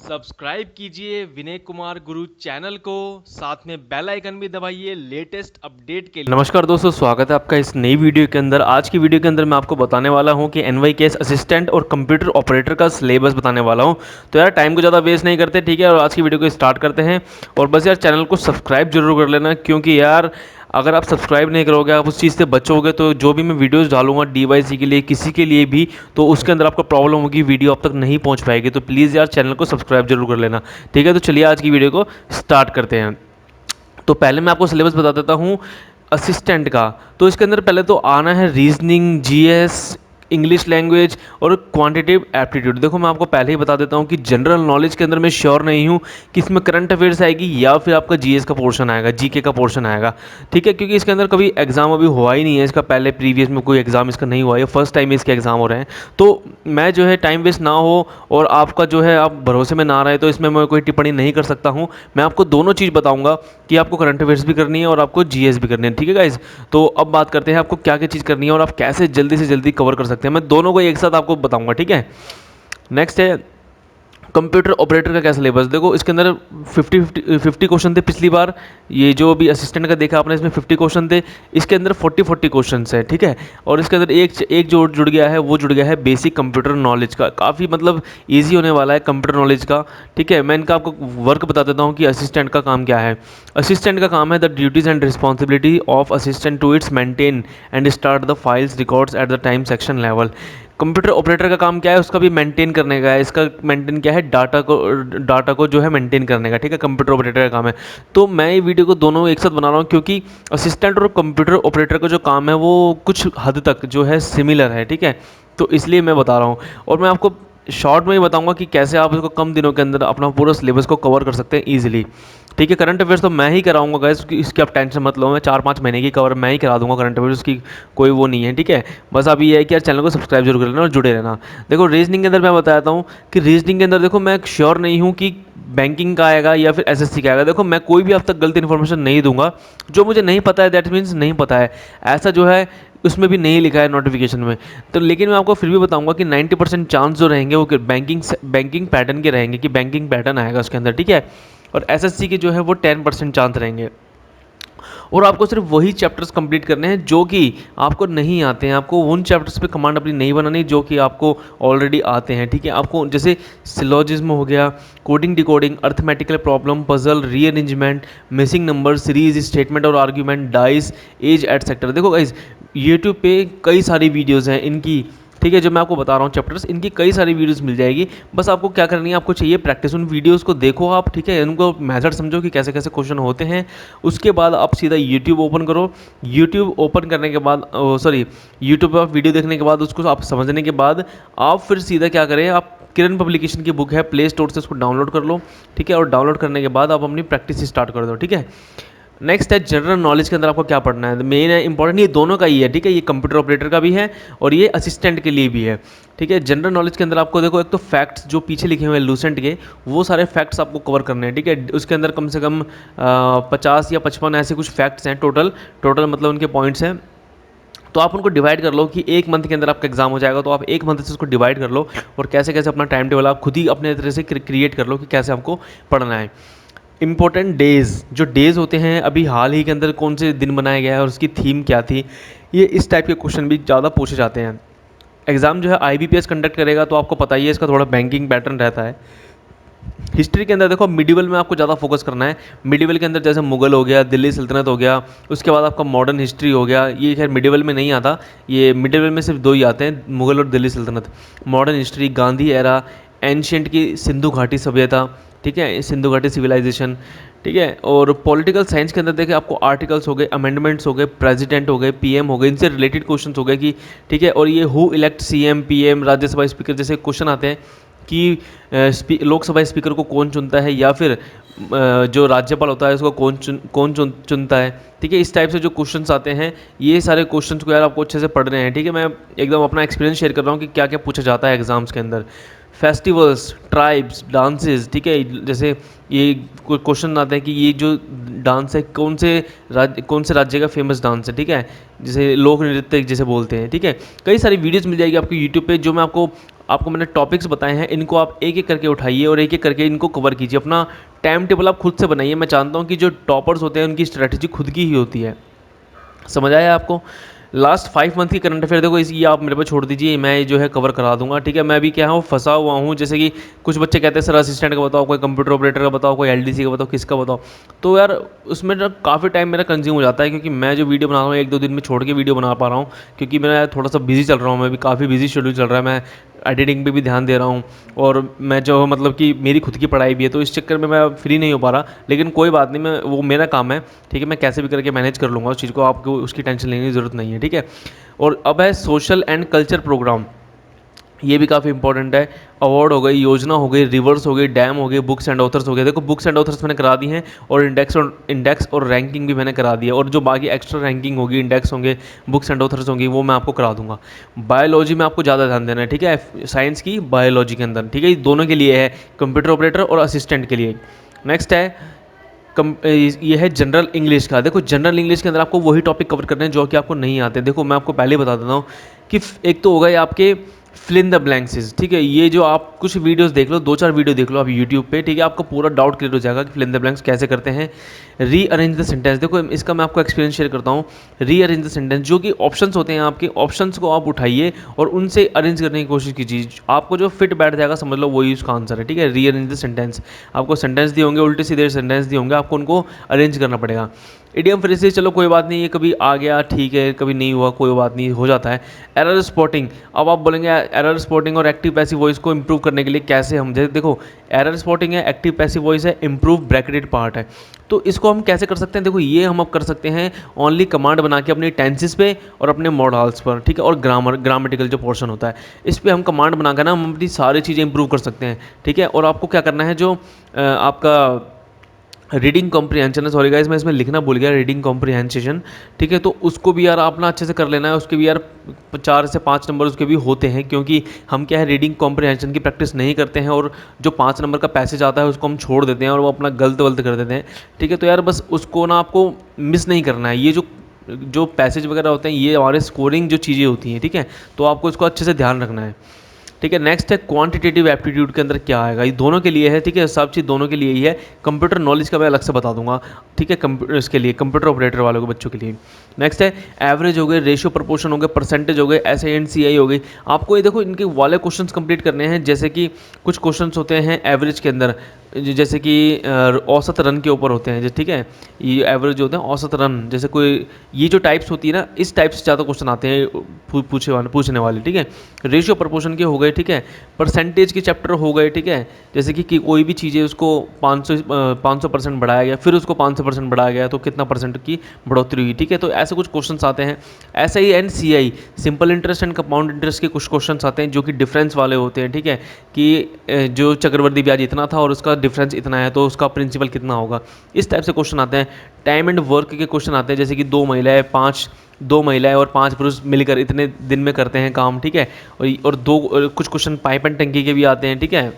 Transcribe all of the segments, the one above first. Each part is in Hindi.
सब्सक्राइब कीजिए विनय कुमार गुरु चैनल को, साथ में बेल आइकन भी दबाइए लेटेस्ट अपडेट के लिए। नमस्कार दोस्तों, स्वागत है आपका इस नई वीडियो के अंदर। आज की वीडियो के अंदर मैं आपको बताने वाला हूं कि NYKS असिस्टेंट और कंप्यूटर ऑपरेटर का सिलेबस बताने वाला हूं। तो यार टाइम को ज़्यादा वेस्ट नहीं करते, ठीक है, और आज की वीडियो को स्टार्ट करते हैं। और बस यार चैनल को सब्सक्राइब जरूर कर लेना, क्योंकि यार अगर आप सब्सक्राइब नहीं करोगे, आप उस चीज़ से बचोगे, तो जो भी मैं वीडियोस डालूंगा DYC के लिए, किसी के लिए भी, तो उसके अंदर आपको प्रॉब्लम होगी, वीडियो आप तक नहीं पहुंच पाएगी। तो प्लीज़ यार चैनल को सब्सक्राइब जरूर कर लेना, ठीक है। तो चलिए आज की वीडियो को स्टार्ट करते हैं। तो पहले मैं आपको सिलेबस बता देता हूँ असिस्टेंट का। तो इसके अंदर पहले तो आना है रीजनिंग, GS, इंग्लिश लैंग्वेज और क्वांटिटेटिव एप्टीट्यूड। देखो मैं आपको पहले ही बता देता हूँ कि जनरल नॉलेज के अंदर मैं श्योर नहीं हूँ कि इसमें करंट अफेयर्स आएगी या फिर आपका GS का पोर्शन आएगा, GK का पोर्शन आएगा, ठीक है, क्योंकि इसके अंदर कभी एग्जाम अभी हुआ ही नहीं है इसका। पहले प्रीवियस में कोई एग्जाम इसका नहीं हुआ है, फर्स्ट टाइम इसके एग्जाम हो रहे हैं। तो मैं जो है टाइम वेस्ट ना हो और आपका जो है आप भरोसे में ना रहे, तो इसमें मैं कोई टिप्पणी नहीं कर सकता हूँ। मैं आपको दोनों चीज़ बताऊंगा कि आपको करंट अफेयर्स भी करनी है और आपको GS भी करनी है, ठीक है गाइज। तो अब बात करते हैं आपको क्या क्या चीज़ करनी है और आप कैसे जल्दी से जल्दी कवर कर सकते हैं। मैं दोनों को एक साथ आपको बताऊंगा, ठीक है। नेक्स्ट है कंप्यूटर ऑपरेटर का क्या सिलेबस। देखो इसके अंदर 50 क्वेश्चन थे पिछली बार। ये जो भी असिस्टेंट का देखा आपने, इसमें 50 क्वेश्चन थे, इसके अंदर 40 क्वेश्चन है, ठीक है। और इसके अंदर एक जो जुड़ गया है, वो जुड़ गया है बेसिक कंप्यूटर नॉलेज का। काफ़ी मतलब ईजी होने वाला है कंप्यूटर नॉलेज का, ठीक है। मैं इनका आपको वर्क बता देता हूँ कि असिस्टेंट का काम क्या है। असिस्टेंट का काम है the duties and responsibility of assistant to its maintain and start the files records at the time section level. Computer operator का काम क्या है, उसका भी मेंटेन करने का है। इसका मेंटेन क्या है, डाटा को जो है मेंटेन करने का, ठीक है, कंप्यूटर ऑपरेटर का काम है। तो मैं ये वीडियो को दोनों एक साथ बना रहा हूँ क्योंकि असिस्टेंट और कंप्यूटर ऑपरेटर का जो काम है वो कुछ हद तक जो है सिमिलर है, ठीक है। तो इसलिए मैं बता रहा हूँ और मैं आपको शॉर्ट में ही बताऊंगा कि कैसे आप इसको कम दिनों के अंदर अपना पूरा सिलेबस को कवर कर सकते हैं ईजिली, ठीक है। करंट अफेयर्स तो मैं ही कराऊंगा गाइस, इसकी आप टेंशन मत लो। मैं 4-5 महीने की कवर मैं ही करा दूंगा करंट अफेयर्स की, कोई वो नहीं है, ठीक है। बस अब ये है कि यार चैनल को सब्सक्राइब जरूर कर लेना और जुड़े रहना। देखो रीजनिंग के अंदर मैं बताता हूँ कि रीजनिंग के अंदर देखो मैं श्योर नहीं हूँ कि बैंकिंग का आएगा या फिर SSC का आएगा। देखो मैं कोई भी अब तक गलत इन्फॉर्मेशन नहीं दूंगा। जो मुझे नहीं पता है दैट मीन्स नहीं पता है, ऐसा जो है उसमें भी नहीं लिखा है नोटिफिकेशन में। तो लेकिन मैं आपको फिर भी बताऊंगा कि 90% चांस जो रहेंगे वो बैंकिंग पैटर्न के रहेंगे, कि बैंकिंग पैटर्न आएगा उसके अंदर, ठीक है। और SSC के जो है वो 10% चांस रहेंगे। और आपको सिर्फ वही चैप्टर्स कंप्लीट करने हैं जो कि आपको नहीं आते हैं। आपको उन चैप्टर्स पे कमांड अपनी नहीं बनानी जो कि आपको ऑलरेडी आते हैं, ठीक है। आपको जैसे सिलोजिज्म हो गया, coding decoding, arithmetical problem, puzzle, rearrangement, missing number, series, statement और आर्ग्यूमेंट, डाइस, एज एटसेट्रा। देखो गाइज यूट्यूब पे कई सारी वीडियोज़ हैं इनकी, ठीक है, जो मैं आपको बता रहा हूँ चैप्टर्स, इनकी कई सारी वीडियोस मिल जाएगी। बस आपको क्या करनी है, आपको चाहिए प्रैक्टिस। उन वीडियोस को देखो आप, ठीक है, उनको मेथड समझो कि कैसे कैसे क्वेश्चन होते हैं। उसके बाद आप सीधा यूट्यूब ओपन करो। यूट्यूब ओपन करने के बाद यूट्यूब पर आप वीडियो देखने के बाद उसको आप समझने के बाद आप फिर सीधा क्या करें, आप किरण पब्लिकेशन की बुक है, प्ले स्टोर से उसको डाउनलोड कर लो, ठीक है। और डाउनलोड करने के बाद आप अपनी प्रैक्टिस स्टार्ट कर दो, ठीक है। नेक्स्ट है जनरल नॉलेज के अंदर आपको क्या पढ़ना है। मेन है इंपॉर्टेंट, ये दोनों का ही है, ठीक है। ये कंप्यूटर ऑपरेटर का भी है और ये असिस्टेंट के लिए भी है, ठीक है। जनरल नॉलेज के अंदर आपको देखो एक तो फैक्ट्स जो पीछे लिखे हुए हैं लूसेंट के, वो सारे फैक्ट्स आपको कवर करने हैं, ठीक है। उसके अंदर कम से कम 50 या 55 ऐसे कुछ फैक्ट्स हैं टोटल मतलब उनके पॉइंट्स हैं। तो आप उनको डिवाइड कर लो कि एक मंथ के अंदर आपका एग्जाम हो जाएगा, तो आप एक मंथ से उसको डिवाइड कर लो और कैसे कैसे अपना टाइम टेबल आप खुद ही अपने तरह से क्रिएट कर लो कि कैसे आपको पढ़ना है। इंपॉर्टेंट डेज़, जो डेज़ होते हैं अभी हाल ही के अंदर कौन से दिन बनाया गया है और उसकी थीम क्या थी, ये इस टाइप के क्वेश्चन भी ज़्यादा पूछे जाते हैं। एग्ज़ाम जो है IBPS कंडक्ट करेगा, तो आपको पता ही है इसका थोड़ा बैंकिंग पैटर्न रहता है। हिस्ट्री के अंदर देखो मिडिवल में आपको ज़्यादा फोकस करना है। मिडिवल के अंदर जैसे मुगल हो गया, दिल्ली सल्तनत हो गया, उसके बाद आपका मॉडर्न हिस्ट्री हो गया। ये खैर मिडिवल में नहीं आता, ये मिडिवल में सिर्फ दो ही आते हैं, मुगल और दिल्ली सल्तनत। Modern history, Gandhi era, ancient की सिंधु घाटी सभ्यता, ठीक है, सिंधु घाटी सिविलाइजेशन, ठीक है। और पॉलिटिकल साइंस के अंदर देखिए आपको आर्टिकल्स हो गए, अमेंडमेंट्स हो गए, प्रेसिडेंट हो गए, PM हो गए, इनसे रिलेटेड क्वेश्चन हो गए कि, ठीक है। और ये who elect CM, PM, Rajya Sabha speaker जैसे क्वेश्चन आते हैं कि लोकसभा स्पीकर को कौन चुनता है या फिर जो राज्यपाल होता है उसको कौन चुनता है, ठीक है। इस टाइप से जो क्वेश्चंस आते हैं, ये सारे क्वेश्चंस को यार आपको अच्छे से पढ़ रहे हैं, ठीक है। मैं एकदम अपना एक्सपीरियंस शेयर कर रहा हूँ कि क्या क्या पूछा जाता है एग्जाम्स के अंदर। फेस्टिवल्स, ट्राइब्स, डांसेस, ठीक है। जैसे ये क्वेश्चन आते हैं कि ये जो डांस है कौन से राज्य का फेमस डांस है, ठीक है, जैसे लोक नृत्य जैसे बोलते हैं, ठीक है। कई सारी वीडियोस मिल जाएगी आपको यूट्यूब पे, जो मैं आपको आपको मैंने टॉपिक्स बताए हैं, इनको आप एक एक करके उठाइए और एक एक करके इनको कवर कीजिए। अपना टाइम टेबल आप खुद से बनाइए। मैं जानता हूँ कि जो टॉपर्स होते हैं उनकी स्ट्रैटेजी खुद की ही होती है। समझ आया आपको? लास्ट 5 मंथ की करंट अफेयर देखो, इस ये आप मेरे पे छोड़ दीजिए, मैं जो है कवर करा दूंगा, ठीक है। मैं अभी क्या हूँ, फंसा हुआ हूँ। जैसे कि कुछ बच्चे कहते हैं सर असिस्टेंट का बताओ, कोई कंप्यूटर ऑपरेटर का बताओ, कोई एलडीसी का बताओ, किसका बताओ। तो यार उसमें ना काफ़ी टाइम मेरा कंज्यूम हो जाता है, क्योंकि मैं जो वीडियो बना रहा हूँ 1-2 दिन में छोड़ के वीडियो बना पा रहा हूँ, क्योंकि मैं थोड़ा सा बिजी चल रहा हूँ। मैं भी काफ़ी बिजी शेड्यूल चल रहा है, मैं एडिटिंग पे भी ध्यान दे रहा हूँ, और मैं जो मतलब कि मेरी खुद की पढ़ाई भी है, तो इस चक्कर में मैं फ्री नहीं हो पा रहा। लेकिन कोई बात नहीं, मैं वो मेरा काम है, ठीक है। मैं कैसे भी करके मैनेज कर लूँगा उस चीज़ को, आपको उसकी टेंशन लेने की ज़रूरत नहीं है, ठीक है। और अब है सोशल एंड कल्चर प्रोग्राम, ये भी काफ़ी इंपॉर्टेंट है। अवार्ड हो गई, योजना हो गई, रिवर्स हो गई, डैम हो गई, बुक्स एंड ऑथर्स हो गए। देखो बुक्स एंड ऑथर्स मैंने करा दी हैं, और इंडेक्स और रैंकिंग भी मैंने करा दी है, और जो बाकी एक्स्ट्रा रैंकिंग होगी, इंडेक्स होंगे, बुक्स एंड ऑथर्स होंगी, वो मैं आपको करा दूंगा। बायोलॉजी में आपको ज़्यादा ध्यान देना है, ठीक है, साइंस की बायोलॉजी के अंदर, ठीक है। ये दोनों के लिए है, कंप्यूटर ऑपरेटर और असिस्टेंट के लिए। नेक्स्ट है ये है जनरल इंग्लिश का। देखो जनरल इंग्लिश के अंदर आपको वही टॉपिक कवर करने हैं जो कि आपको नहीं आते। देखो मैं आपको पहले ही बता देता हूँ कि एक तो होगा ये आपके फिल इन द ब्लैंक्स, ठीक है। ये जो आप कुछ वीडियोस देख लो, 2-4 वीडियो देख लो आप यूट्यूब पे, ठीक है, आपको पूरा डाउट क्लियर हो जाएगा कि फिल इन द ब्लैंक्स कैसे करते हैं। रीअरेंज द सेंटेंस, देखो इसका मैं आपको एक्सपीरियंस शेयर करता हूँ। रीअरेंज द सेंटेंस, जो कि ऑप्शंस होते हैं आपके, ऑप्शंस को आप उठाइए और उनसे अरेंज करने की कोशिश कीजिए। आपको जो फिट बैठ जाएगा समझ लो वही उसका आंसर है, ठीक है। रीअरेंज द सेंटेंस, आपको सेंटेंस दिए होंगे, उल्टे सीधे सेंटेंस दिए होंगे, आपको उनको अरेंज करना पड़ेगा। इडियम फ्रेजेस, चलो कोई बात नहीं, ये कभी आ गया ठीक है, कभी नहीं हुआ कोई बात नहीं, हो जाता है। एरर स्पॉटिंग, अब आप बोलेंगे एरर स्पॉटिंग और एक्टिव पैसिव वॉइस को इंप्रूव करने के लिए कैसे हम, देखो एरर स्पॉटिंग है, एक्टिव पैसिव वॉइस है, इंप्रूव ब्रैकेटेड पार्ट है। तो इसको हम कैसे कर सकते हैं? देखो ये हम अब कर सकते हैं ओनली कमांड बना के अपनी टेंसेस पे और अपने मॉडल्स पर, ठीक है, और ग्रामेटिकल जो पोर्शन होता है इस पर हम कमांड बनाकर ना हम अपनी सारी चीज़ें इंप्रूव कर सकते हैं, ठीक है। और आपको क्या करना है, जो आपका रीडिंग कॉम्प्रिहेंशन है, सॉरी गाइस मैं इसमें लिखना भूल गया, रीडिंग कॉम्प्रिहेंशन, ठीक है। तो उसको भी यार अपना अच्छे से कर लेना है, उसके भी यार 4 से 5 नंबर उसके भी होते हैं, क्योंकि हम क्या है रीडिंग कॉम्प्रिहेंशन की प्रैक्टिस नहीं करते हैं, और जो 5 नंबर का पैसेज आता है उसको हम छोड़ देते हैं और वो अपना गलत वलत कर देते हैं, ठीक है। तो यार बस उसको ना आपको मिस नहीं करना है। ये जो जो पैसेज वगैरह होते हैं ये हमारे स्कोरिंग जो चीज़ें होती हैं, ठीक है, तो आपको इसको अच्छे से ध्यान रखना है, ठीक है। नेक्स्ट है क्वांटिटेटिव एप्टीट्यूड के अंदर क्या आएगा, ये दोनों के लिए है, ठीक है, सब चीज़ दोनों के लिए ही है। कंप्यूटर नॉलेज का मैं अलग से बता दूंगा, ठीक है, कंप्यूटर इसके लिए कंप्यूटर ऑपरेटर वालों के बच्चों के लिए। नेक्स्ट है एवरेज हो गए, रेशियो प्रपोर्शन हो गए, परसेंटेज हो गए, SINCI हो गई। आपको ये देखो इनके वाले क्वेश्चंस कंप्लीट करने हैं, जैसे कि कुछ क्वेश्चंस होते हैं एवरेज के अंदर, जैसे कि औसत रन के ऊपर होते हैं, ठीक है, ये एवरेज होते हैं औसत रन, जैसे कोई ये जो टाइप्स होती है ना, इस टाइप से ज़्यादा क्वेश्चन आते हैं पूछने वाले, ठीक है। रेशियो प्रपोर्शन के हो गए, ठीक है, परसेंटेज के चैप्टर हो गए, ठीक है, जैसे कि कोई भी चीज़ है उसको 500% बढ़ाया गया, फिर उसको 500% बढ़ाया गया, तो कितना परसेंट की बढ़ोतरी हुई, ठीक है। तो ऐसे कुछ क्वेश्चंस आते हैं। SINCI, simple interest and compound interest के कुछ क्वेश्चंस आते हैं जो कि डिफरेंस वाले होते हैं, ठीक है, कि जो चक्रवर्ती ब्याज इतना था और उसका डिफरेंस इतना है, तो उसका प्रिंसिपल कितना होगा, इस टाइप से क्वेश्चन आते हैं। टाइम एंड वर्क के क्वेश्चन आते हैं, जैसे कि 2 महिलाएं और 5 पुरुष मिलकर इतने दिन में करते हैं काम, ठीक है। और कुछ क्वेश्चन पाइप एंड टंकी के भी आते हैं, ठीक है,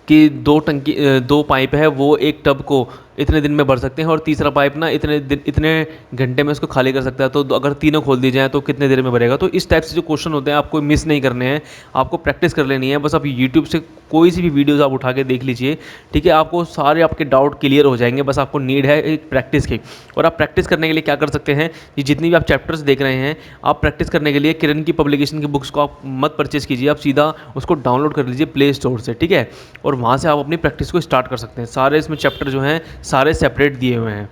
कि 2 पाइप है वो एक टब को इतने दिन में भर सकते हैं, और तीसरा पाइप ना इतने घंटे में उसको खाली कर सकता है, तो अगर तीनों खोल दी जाए तो कितने देर में भरेगा। तो इस टाइप से जो क्वेश्चन होते हैं आपको मिस नहीं करने हैं, आपको प्रैक्टिस कर लेनी है। बस आप यूट्यूब से कोई सी भी वीडियोज़ आप उठा के देख लीजिए, ठीक है, आपको सारे आपके डाउट क्लियर हो जाएंगे। बस आपको नीड है एक प्रैक्टिस की। और आप प्रैक्टिस करने के लिए क्या कर सकते हैं, ये जितनी भी आप चैप्टर्स देख रहे हैं, आप प्रैक्टिस करने के लिए किरण की पब्लिकेशन की बुक्स को आप मत परचेज़ कीजिए, आप सीधा उसको डाउनलोड कर लीजिए प्ले स्टोर से, ठीक है, और वहाँ से आप अपनी प्रैक्टिस को स्टार्ट कर सकते हैं। सारे इसमें चैप्टर जो हैं सारे सेपरेट दिए हुए हैं।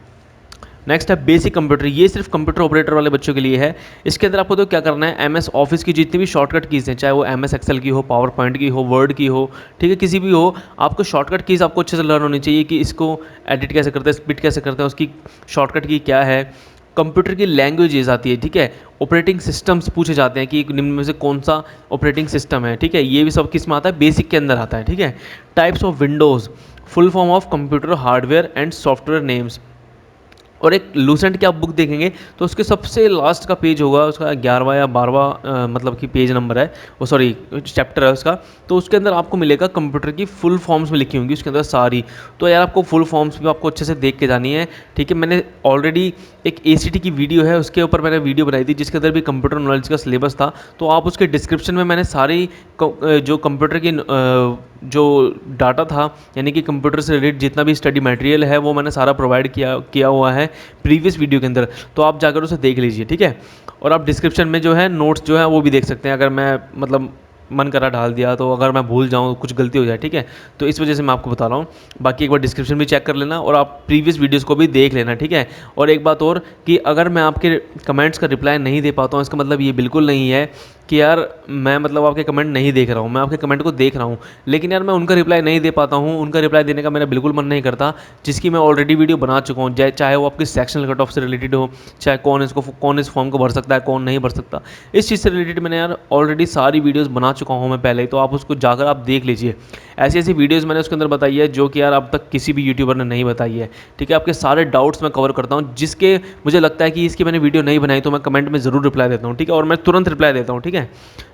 नेक्स्ट है बेसिक कंप्यूटर, ये सिर्फ कंप्यूटर ऑपरेटर वाले बच्चों के लिए है। इसके अंदर आपको तो क्या करना है, MS ऑफिस की जितनी भी शॉर्टकट कीज़ हैं, चाहे वो MS एक्सेल की हो, पावर पॉइंट की हो, वर्ड की हो, ठीक है, किसी भी हो, आपको शॉर्टकट कीज़ आपको अच्छे से लर्न होनी चाहिए कि इसको एडिट कैसे करते हैं, स्प्लिट कैसे करते हैं, उसकी शॉर्टकट की क्या है। कंप्यूटर की लैंग्वेजेस आती है, ठीक है, ऑपरेटिंग सिस्टम्स पूछे जाते हैं कि निम्न में से कौन सा ऑपरेटिंग सिस्टम है, ठीक है, ये भी सब किस में आता है, बेसिक के अंदर आता है, ठीक है। Types of Windows, full form of computer hardware and software names, और एक लूसेंट की आप बुक देखेंगे तो उसके सबसे लास्ट का पेज होगा, उसका 11वां या 12वां मतलब कि पेज नंबर है वो, सॉरी चैप्टर है उसका। तो उसके अंदर आपको मिलेगा कंप्यूटर की फुल फॉर्म्स में लिखी होंगी उसके अंदर सारी। तो यार आपको फुल फॉर्म्स भी आपको अच्छे से देख के जानी है, ठीक है। मैंने ऑलरेडी एक ACT की वीडियो है, उसके ऊपर मैंने वीडियो बनाई थी जिसके अंदर भी कंप्यूटर नॉलेज का सिलेबस था। तो आप उसके डिस्क्रिप्शन में मैंने सारी जो कंप्यूटर की जो डाटा था, यानी कि कंप्यूटर से रिलेटेड जितना भी स्टडी मटेरियल है वो मैंने सारा प्रोवाइड किया हुआ है प्रीवियस वीडियो के अंदर। तो आप जाकर उसे देख लीजिए, ठीक है। और आप डिस्क्रिप्शन में जो है नोट्स जो है वो भी देख सकते हैं, अगर मैं मतलब मन करा डाल दिया तो, अगर मैं भूल जाऊँ कुछ गलती हो जाए, ठीक है। तो इस वजह से मैं आपको बता रहा हूँ। बाकी एक बार डिस्क्रिप्शन भी चेक कर लेना और आप प्रीवियस वीडियोस को भी देख लेना, ठीक है। और एक बात और कि अगर मैं आपके कमेंट्स का रिप्लाई नहीं दे पाता हूँ, इसका मतलब ये बिल्कुल नहीं है कि यार मैं मतलब आपके कमेंट नहीं देख रहा हूँ, मैं आपके कमेंट को देख रहा हूँ, लेकिन यार मैं उनका रिप्लाई नहीं दे पाता हूँ। उनका रिप्लाई देने का मेरा बिल्कुल मन नहीं करता, जिसकी मैं ऑलरेडी वीडियो बना चुका हूँ, चाहे वो आपकी सेक्शनल कट ऑफ से रिलेटेड हो, चाहे कौन इस फॉर्म को भर सकता है, कौन नहीं भर सकता, इस चीज़ से रिलेटेड मैंने यार ऑलरेडी सारी वीडियोज़ बना चुका हूँ मैं पहले ही। तो आप उसको जाकर आप देख लीजिए। ऐसी ऐसी वीडियोज़ मैंने उसके अंदर बताई है जो कि यार अब तक किसी भी यूट्यूबर ने नहीं बताई है, ठीक है। आपके सारे डाउट्स मैं कवर करता हूँ, जिसके मुझे लगता है कि इसकी मैंने वीडियो नहीं बनाई तो मैं कमेंट में ज़रूर रिप्लाई देता हूँ, ठीक है। और मैं तुरंत रिप्लाई देता हूँ, ठीक है।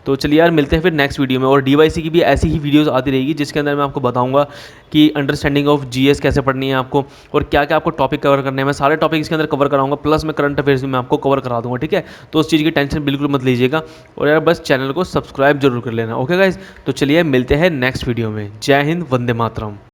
तो चलिए यार मिलते हैं फिर नेक्स्ट वीडियो में। और DYC की भी ऐसी ही वीडियोस आती रहेगी जिसके अंदर मैं आपको बताऊंगा कि अंडरस्टैंडिंग ऑफ GS कैसे पढ़नी है आपको, और क्या क्या आपको टॉपिक कवर करने हैं। मैं सारे टॉपिक इसके अंदर कवर कराऊंगा, प्लस मैं करंट अफेयर्स भी मैं आपको कवर करा दूंगा, ठीक है। तो उस चीज़ की टेंशन बिल्कुल मत लीजिएगा, और यार बस चैनल को सब्सक्राइब जरूर कर लेना, ओके गाइज। तो चलिए मिलते हैं नेक्स्ट वीडियो में। जय हिंद, वंदे मातरम।